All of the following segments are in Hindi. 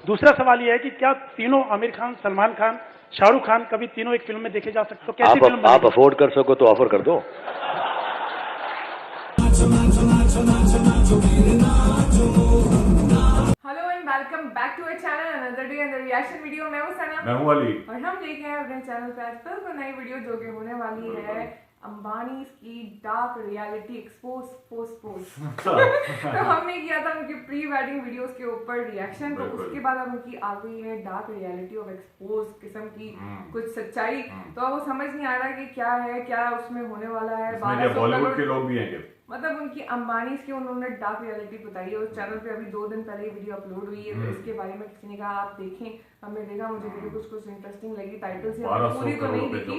दूसरा सवाल यह है कि क्या तीनों आमिर खान, सलमान खान, शाहरुख खान कभी तीनों एक फिल्म में देखे जा सकते? तो कैसी फिल्म बनेगी? आप अफोर्ड कर सको तो ऑफर कर दो। Hello and welcome back to our channel another day and reaction video. मैं हूं सना, मैं हूं अली और हम लेके आए अपने चैनल पे आज बिल्कुल नई वीडियो जो कि होने वाली है अंबानी की डार्क रियलिटी एक्सपोज पोस्ट। तो हमने किया था उनकी प्री वेडिंग वीडियोस के ऊपर रिएक्शन, तो उसके बाद अब उनकी आ गई है डार्क रियलिटी ऑफ एक्सपोज किस्म की कुछ सच्चाई। तो अब वो समझ नहीं आ रहा कि क्या है, क्या उसमें होने वाला है। बॉलीवुड के लोग भी हैं क्या? मतलब उनकी अंबानी की उन्होंने डार्क रियलिटी बताई है। उस चैनल पे अभी 2 दिन पहले ये वीडियो अपलोड हुई है, तो इसके बारे में किसी ने कहा आप देखें। हमने देखा, मुझे वीडियो कुछ इंटरेस्टिंग लगी। टाइटल से पूरी तो नहीं देखी,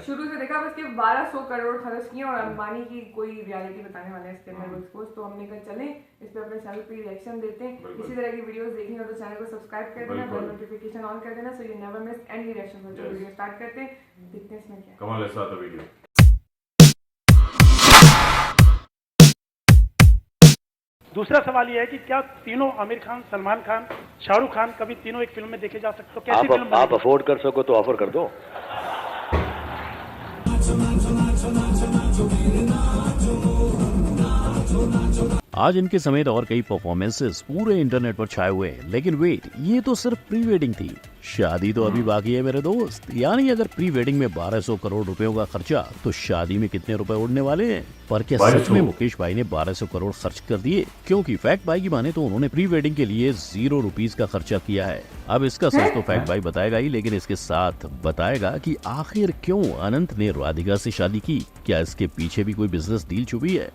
शुरू से देखा, बस के 1200 करोड़ खर्च किए और अंबानी की कोई रियलिटी बताने वाले हैं इसके अंदर एक्सपोज। तो हमने कहा चलें इस पे अपने चैनल पे रिएक्शन देते हैं। इसी तरह की वीडियोस देखनी हो तो चैनल को सब्सक्राइब कर देना, बेल नोटिफिकेशन ऑन कर देना, so you never miss any reaction. तो वीडियो स्टार्ट करते हैं, देखते हैं इसमें क्या कमाल ऐसा था वीडियो। दूसरा सवाल यह है कि क्या तीनों आमिर खान, सलमान खान, शाहरुख खान कभी तीनों एक फिल्म में देखे जा सकते? तो कैसी फिल्म बनेगी? आप अफोर्ड कर सको तो ऑफर कर दो। आज इनके समेत और कई परफॉर्मेंसेस पूरे इंटरनेट पर छाए हुए हैं। लेकिन वेट, ये तो सिर्फ प्री वेडिंग थी, शादी तो अभी बाकी है मेरे दोस्त। यानी अगर प्री वेडिंग में 1200 करोड़ रुपयों का खर्चा, तो शादी में कितने रुपए उड़ने वाले हैं? पर क्या सच में मुकेश भाई ने 1200 करोड़ खर्च कर दिए? क्योंकि फैक्ट भाई की माने तो उन्होंने प्री वेडिंग के लिए 0 रुपीज का खर्चा किया है। अब इसका सच तो फैक्ट भाई बताएगा ही, लेकिन इसके साथ बताएगा कि आखिर क्यों अनंत ने राधिका से शादी की। क्या इसके पीछे भी कोई बिजनेस डील छुपी है?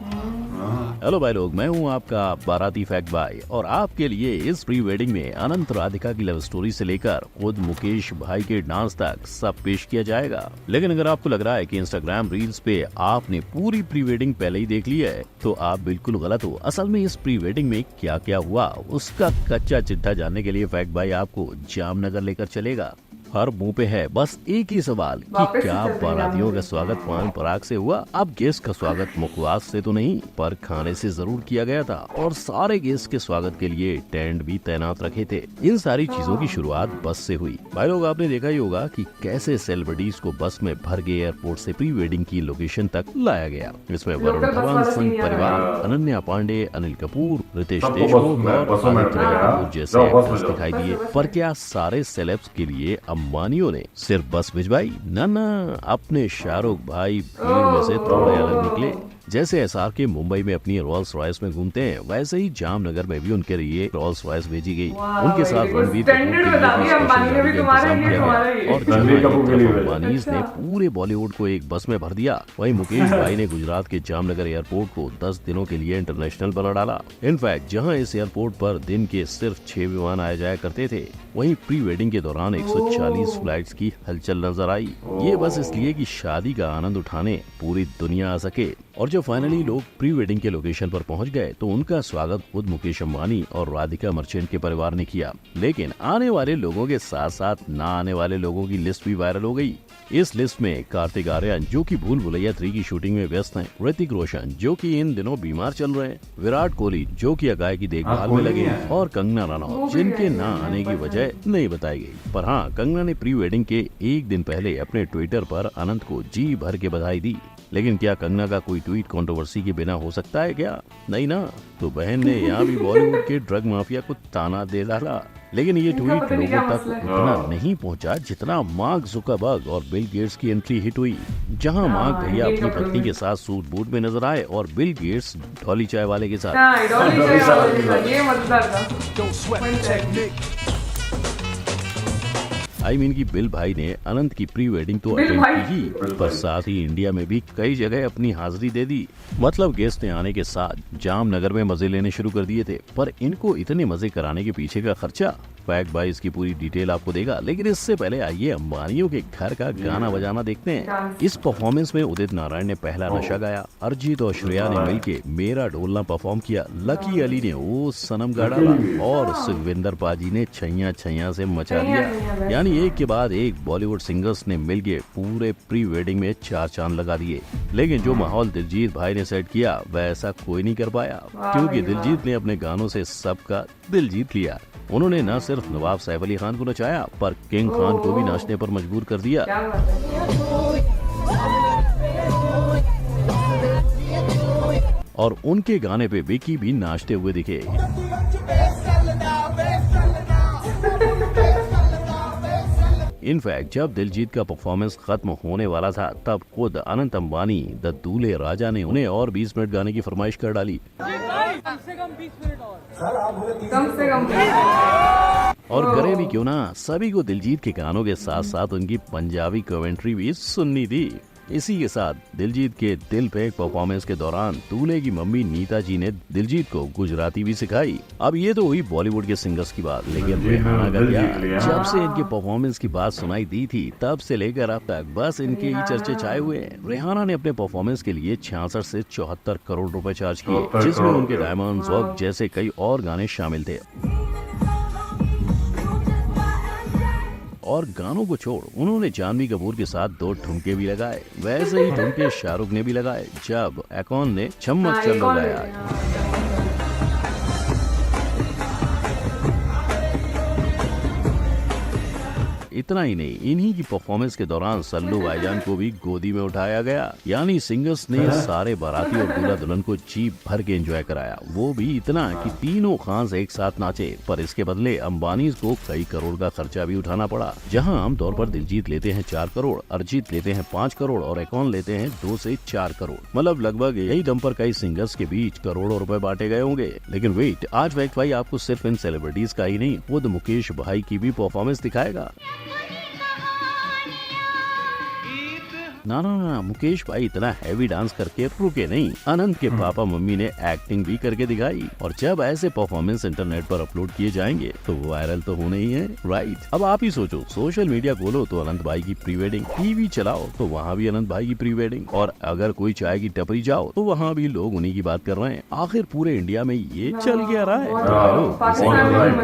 हेलो भाई लोग, मैं हूं आपका बाराती फैक्ट भाई, और आपके लिए इस प्री वेडिंग में अनंत राधिका की लव स्टोरी से लेकर खुद मुकेश भाई के डांस तक सब पेश किया जाएगा। लेकिन अगर आपको लग रहा है कि इंस्टाग्राम रील्स पे आपने पूरी प्री वेडिंग पहले ही देख ली है, तो आप बिल्कुल गलत हो। असल में इस प्री वेडिंग में क्या क्या हुआ, उसका कच्चा चिट्ठा जानने के लिए फैक्ट भाई आपको जामनगर लेकर चलेगा। हर मुंह पे है बस एक ही सवाल कि क्या बारातियों का स्वागत पान पराग से हुआ? अब गेस्ट का स्वागत मुखवास से तो नहीं, पर खाने से जरूर किया गया था, और सारे गेस्ट के स्वागत के लिए टेंट भी तैनात रखे थे। इन सारी चीजों की शुरुआत बस से हुई। भाई लोग, आपने देखा ही होगा कि कैसे सेलिब्रिटीज को बस में भर के एयरपोर्ट से प्री वेडिंग की लोकेशन तक लाया गया। इसमें वरुण धवन, संघ परिवार, अनन्या पांडे, अनिल कपूर, रितेश देशमुख और आदित्य कपूर जैसे एक्टर्स दिखाई दिए। पर क्या सारे सेलेब्स के लिए अंबानियों ने सिर्फ बस भिजवाई? ना, अपने शाहरुख भाई भीड़ में से थोड़े अलग निकले। जैसे एसआर के मुंबई में अपनी रोल्स रॉयस में घूमते हैं, वैसे ही जामनगर में भी उनके लिए रोल्स रॉयस भेजी गई। उनके साथ रणबीर अंबानीज ने पूरे बॉलीवुड को एक बस में भर दिया। वहीं मुकेश भाई ने गुजरात के जामनगर एयरपोर्ट को 10 दिनों के लिए इंटरनेशनल बना डाला। इनफैक्ट जहां इस एयरपोर्ट पर दिन के सिर्फ 6 विमान आया जाया करते थे, वहीं प्री वेडिंग के दौरान 140 फ्लाइट्स की हलचल नजर आई। ये बस इसलिए कि शादी का आनंद उठाने पूरी दुनिया आ सके। और जब फाइनली लोग प्री वेडिंग के लोकेशन पर पहुंच गए, तो उनका स्वागत खुद मुकेश अंबानी और राधिका मर्चेंट के परिवार ने किया। लेकिन आने वाले लोगों के साथ साथ ना आने वाले लोगों की लिस्ट भी वायरल हो गई। इस लिस्ट में कार्तिक आर्यन, जो कि भूल भुलैया 3 की शूटिंग में व्यस्त हैं, ऋतिक रोशन, जो कि इन दिनों बीमार चल रहे हैं, विराट कोहली, जो कि अगाय की देखभाल में लगे हैं, और कंगना रनौत, जिनके ना आने की वजह नहीं बताई गई। पर हाँ, कंगना ने प्री वेडिंग के एक दिन पहले अपने ट्विटर पर अनंत को जी भर के बधाई दी। लेकिन क्या कंगना का कोई ट्वीट कंट्रोवर्सी के बिना हो सकता है क्या? नहीं ना। तो बहन ने यहाँ भी बॉलीवुड के ड्रग माफिया को ताना दे डाला। लेकिन ये ट्वीट लोगों तक उतना नहीं पहुंचा जितना मार्क जुकरबर्ग और बिल गेट्स की एंट्री हिट हुई, जहां मार्क भैया अपनी पत्नी के साथ सूट बूट में नजर आए और बिल गेट्स डॉली चाय वाले के साथ। आई मीन की बिल भाई ने अनंत की प्री वेडिंग तो अटेंड की ही, पर साथ ही इंडिया में भी कई जगह अपनी हाजिरी दे दी। मतलब गेस्ट ने आने के साथ जामनगर में मजे लेने शुरू कर दिए थे। पर इनको इतने मजे कराने के पीछे का खर्चा फैक्ट भाई इसकी पूरी डिटेल आपको देगा। लेकिन इससे पहले आइए अंबानियों के घर का गाना बजाना देखते हैं। इस परफॉर्मेंस में उदित नारायण ने पहला नशा गाया, अरिजीत और श्रेया ने मिलके मेरा ढोलना परफॉर्म किया, लकी अली ने ओ सनम गा डाला, और सुखविंदर पाजी ने छैया छैया से मचा दिया। यानी एक के बाद एक बॉलीवुड सिंगर्स ने मिलके पूरे प्री वेडिंग में 4 चांद लगा दिए। लेकिन जो माहौल दिलजीत भाई ने सेट किया, वह ऐसा कोई नहीं कर पाया, क्योंकि दिलजीत ने अपने गानों से सबका दिल जीत लिया। उन्होंने न सिर्फ नवाब सैफ अली खान को नचाया पर किंग खान को भी नाचने पर मजबूर कर दिया। क्या बात है। और उनके गाने पे विकी भी नाचते हुए दिखे। इनफैक्ट जब दिलजीत का परफॉर्मेंस खत्म होने वाला था तब खुद अनंत अंबानी द दूल्हे राजा ने उन्हें और 20 मिनट गाने की फरमाइश कर डाली। कम से कम और करे भी क्यों ना, सभी को दिलजीत के गानों के साथ साथ उनकी पंजाबी कमेंट्री भी सुननी थी। इसी के साथ दिलजीत के दिल पे एक परफॉर्मेंस के दौरान दूल्हे की मम्मी नीता जी ने दिलजीत को गुजराती भी सिखाई। अब ये तो हुई बॉलीवुड के सिंगर्स की बात, लेकिन रेहाना का क्या? जब से इनके परफॉर्मेंस की बात सुनाई दी थी तब से लेकर अब तक बस इनके ही चर्चे छाए हुए हैं। रेहाना ने अपने परफॉर्मेंस के लिए 66 से 74 करोड़ रुपए चार्ज किए, जिसमें उनके डायमंड्स वॉक जैसे कई और गाने शामिल थे। और गानों को छोड़ उन्होंने जानवी कपूर के साथ 2 ठुमके भी लगाए। वैसे ही ठुमके शाहरुख ने भी लगाए जब एकॉन ने चम्मक चल्लो गाया। इतना ही नहीं, इन्हीं की परफॉर्मेंस के दौरान सल्लू भाईजान को भी गोदी में उठाया गया। यानी सिंगर्स ने सारे बाराती और दूल्हा दुल्हन को जी भर के एंजॉय कराया, वो भी इतना कि तीनों खान्स एक साथ नाचे। पर इसके बदले अंबानी को कई करोड़ का खर्चा भी उठाना पड़ा। जहां आमतौर पर दिलजीत लेते हैं 4 करोड़, अरिजीत लेते हैं 5 करोड़ और एकॉन लेते हैं 2 से 4 करोड़। मतलब लगभग यही दम पर कई सिंगर्स के बीच करोड़ों रुपए बांटे गए होंगे। लेकिन वेट, आज फैक्ट भाई आपको सिर्फ इन सेलिब्रिटीज का ही नहीं, खुद मुकेश भाई की भी परफॉर्मेंस दिखाएगा। ना, मुकेश भाई इतना हैवी डांस करके रुके नहीं। अनंत के पापा मम्मी ने एक्टिंग भी करके दिखाई। और जब ऐसे परफॉर्मेंस इंटरनेट पर अपलोड किए जाएंगे तो वायरल तो होने ही है, राइट? अब आप ही सोचो, सोशल मीडिया खोलो तो अनंत भाई की प्री वेडिंग, टीवी चलाओ तो वहाँ भी अनंत भाई की प्री वेडिंग, और अगर कोई चाय की टपरी जाओ तो वहाँ भी लोग उन्हीं की बात कर रहे हैं। आखिर पूरे इंडिया में ये चल क्या रहा है?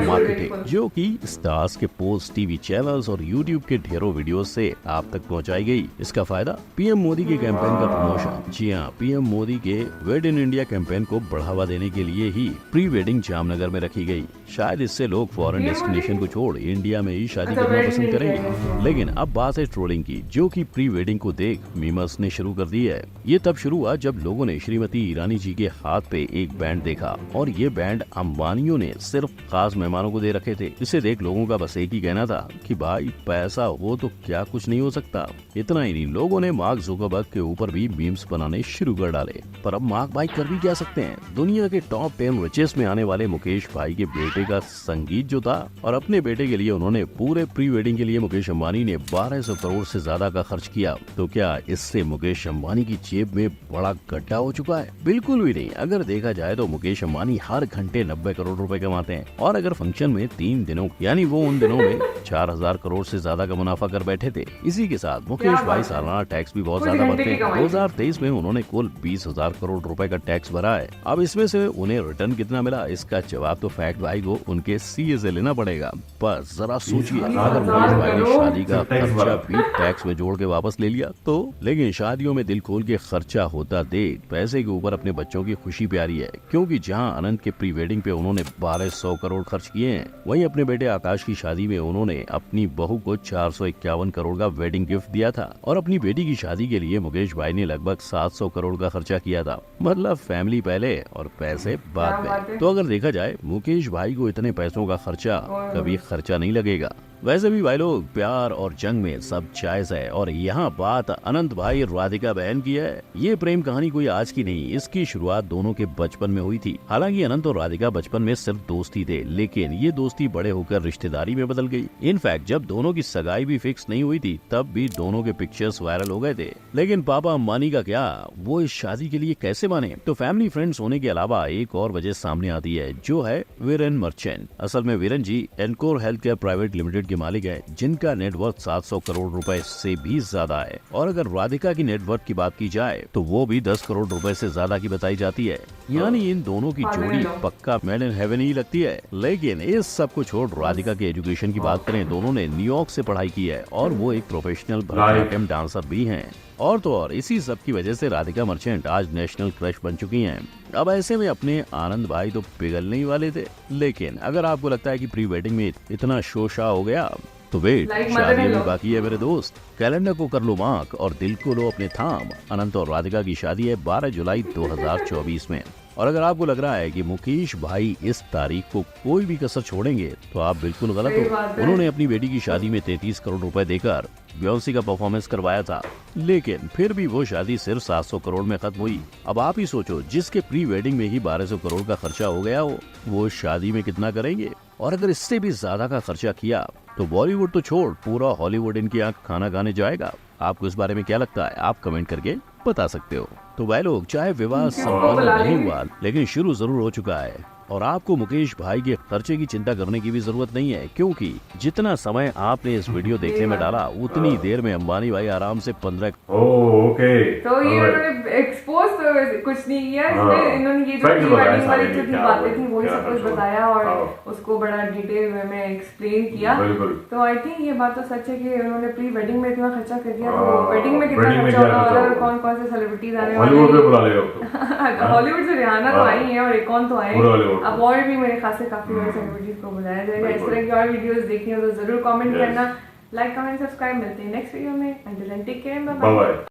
मार्केटिंग, जो कि स्टार्स के पोस्ट, टीवी चैनल्स और यूट्यूब के ढेरों वीडियो से आप तक पहुँचाई गई। इसका फायदा पीएम मोदी के कैंपेन का प्रमोशन। जी हाँ, पीएम मोदी के वेड इन इंडिया कैंपेन को बढ़ावा देने के लिए ही प्री वेडिंग जामनगर में रखी गई। शायद इससे लोग फॉरेन डेस्टिनेशन को छोड़ इंडिया में ही शादी करना पसंद करेंगे। लेकिन अब बात है ट्रोलिंग की, जो कि प्री वेडिंग को देख मीमर्स ने शुरू कर दी है। ये तब शुरू हुआ जब लोगों ने श्रीमती ईरानी जी के हाथ पे एक बैंड देखा, और ये बैंड अंबानियों ने सिर्फ खास मेहमानों को दे रखे थे। इसे देख लोगों का बस एक ही कहना था कि भाई पैसा हो तो क्या कुछ नहीं हो सकता। इतना ही नहीं, लोगों ने मार्क जुकरबर्ग के ऊपर भी मीम्स बनाने शुरू कर डाले। पर अब मार्क भाई कर भी क्या सकते हैं? दुनिया के टॉप 10 रिचेस्ट में आने वाले मुकेश भाई के बेटे का संगीत जो था, और अपने बेटे के लिए उन्होंने पूरे प्री वेडिंग के लिए मुकेश अंबानी ने 1200 करोड़ से ज्यादा का खर्च किया। तो क्या इससे मुकेश अंबानी की जेब में बड़ा गड्ढा हो चुका है? बिल्कुल भी नहीं। अगर देखा जाए तो मुकेश अंबानी हर घंटे 90 करोड़ रुपए कमाते हैं, और अगर फंक्शन में 3 दिनों यानी वो उन दिनों में 4000 करोड़ से ज्यादा का मुनाफा कर बैठे थे। इसी के साथ मुकेश भाई सालाना टैक्स भी बहुत ज्यादा भरते हैं। 2023 में उन्होंने कुल 20,000 करोड़ रुपए का टैक्स भरा है। अब इसमें से उन्हें रिटर्न कितना मिला, इसका जवाब तो फैक्ट भाई को उनके सीए से लेना पड़ेगा। पर जरा सोचिए, अगर मुकेश भाई ने शादी का खर्चा भी टैक्स में जोड़ के वापस ले लिया तो। लेकिन शादियों में दिल खोल के खर्चा होता देख पैसे के ऊपर अपने बच्चों की खुशी प्यारी है, क्योंकि जहां अनंत के प्री वेडिंग पे उन्होंने 1200 करोड़ खर्च किए हैं, वहीं अपने बेटे आकाश की शादी में उन्होंने अपनी बहू को 451 करोड़ का वेडिंग गिफ्ट दिया था, और अपनी बेटी की शादी के लिए मुकेश भाई ने लगभग 700 करोड़ का खर्चा किया था। मतलब फैमिली पहले और पैसे बाद में। तो अगर देखा जाए, मुकेश भाई को इतने पैसों का खर्चा कभी खर्चा नहीं लगेगा। वैसे भी भाई लोग, प्यार और जंग में सब जायज है, और यहाँ बात अनंत भाई राधिका बहन की है। ये प्रेम कहानी कोई आज की नहीं, इसकी शुरुआत दोनों के बचपन में हुई थी। हालांकि अनंत और राधिका बचपन में सिर्फ दोस्त ही थे, लेकिन ये दोस्ती बड़े होकर रिश्तेदारी में बदल गई। इनफैक्ट जब दोनों की सगाई भी फिक्स नहीं हुई थी तब भी दोनों के पिक्चर्स वायरल हो गए थे। लेकिन पापा अंबानी का क्या, वो इस शादी के लिए कैसे माने? तो फैमिली फ्रेंड्स होने के अलावा एक और वजह सामने आती है, जो है वीरेन मर्चेंट। असल में Viren ji Encore health care private limited के मालिक है, जिनका नेटवर्थ 700 करोड़ रुपए से भी ज्यादा है। और अगर राधिका की नेटवर्थ की बात की जाए तो वो भी 10 करोड़ रुपए से ज्यादा की बताई जाती है। यानी इन दोनों की जोड़ी पक्का मेड इन हेवन ही लगती है। लेकिन इस सब को छोड़ राधिका के एजुकेशन की बात करें, दोनों ने न्यूयॉर्क से पढ़ाई की है, और वो एक प्रोफेशनल भरतनाट्यम डांसर भी हैं। और तो और इसी सब की वजह से राधिका मर्चेंट आज नेशनल क्रश बन चुकी हैं। अब ऐसे में अपने आनंद भाई तो पिघलने ही वाले थे। लेकिन अगर आपको लगता है कि प्री वेडिंग में इतना शोशा हो गया तो वेट, Like शादी mother-in-law। अभी बाकी है मेरे दोस्त। कैलेंडर को कर लो मार्क और दिल को लो अपने थाम। अनंत और राधिका की शादी है 12 जुलाई 2024 में। और अगर आपको लग रहा है कि मुकेश भाई इस तारीख को कोई भी कसर छोड़ेंगे तो आप बिल्कुल गलत सही हो। बात है। उन्होंने अपनी बेटी की शादी में 33 करोड़ रुपए देकर बियोंसी का परफॉर्मेंस करवाया था, लेकिन फिर भी वो शादी सिर्फ 700 करोड़ में खत्म हुई। अब आप ही सोचो, जिसके प्री वेडिंग में ही 1200 करोड़ का खर्चा हो गया हो, वो शादी में कितना करेंगे? और अगर इससे भी ज्यादा का खर्चा किया तो बॉलीवुड तो छोड़, पूरा हॉलीवुड इनकी आंख खाना खाने जाएगा। आपको इस बारे में क्या लगता है? आप कमेंट करके बता सकते हो। तो भाई लोग, चाहे विवाह संपन्न बुला नहीं लेंगे। हुआ, लेकिन शुरू जरूर हो चुका है। और आपको मुकेश भाई के खर्चे की चिंता करने की भी जरूरत नहीं है, क्योंकि जितना समय आपने इस वीडियो देखने में डाला उतनी देर में अंबानी भाई आराम से 15 ओके तो ये उन्होंने एक्सपोज तो कुछ नहीं किया, इसमें इन्होंने ये जो Facts प्री बताया वेडिंग वाली सारे, जो थी क्या बातें बोले, थी वही क्या सब कुछ खर्च हुआ। बताया और हाँ। उसको बड़ा डिटेल में एक्सप्लेन किया। बिल्कुल। तो आई थिंक ये बात तो सच है कि उन्होंने प्री वेडिंग में इतना खर्चा कर दिया, तो हाँ, वेडिंग में कितना wedding में खर्चा क्या होगा खर्चा और होगा? कौन कौन से सेलिब्रिटीज आने हॉलीवुड पे वाले बुला लेगा अब तो। हॉलीवुड से रिहाना तो हाँ। आई है और एक कौन तो आए, पूरा Hollywood। अब और भी मेरे खास से काफी बड़े सेलिब्रिटीज को बुलाया जाएगा। इस बिल्कुल। तरह की और वीडियोस देखनी हो तो जरूर कमेंट Yes। करना, लाइक कमेंट सब्सक्राइब। मिलते हैं नेक्स्ट वीडियो में। Until then take care, bye bye bye. Bye.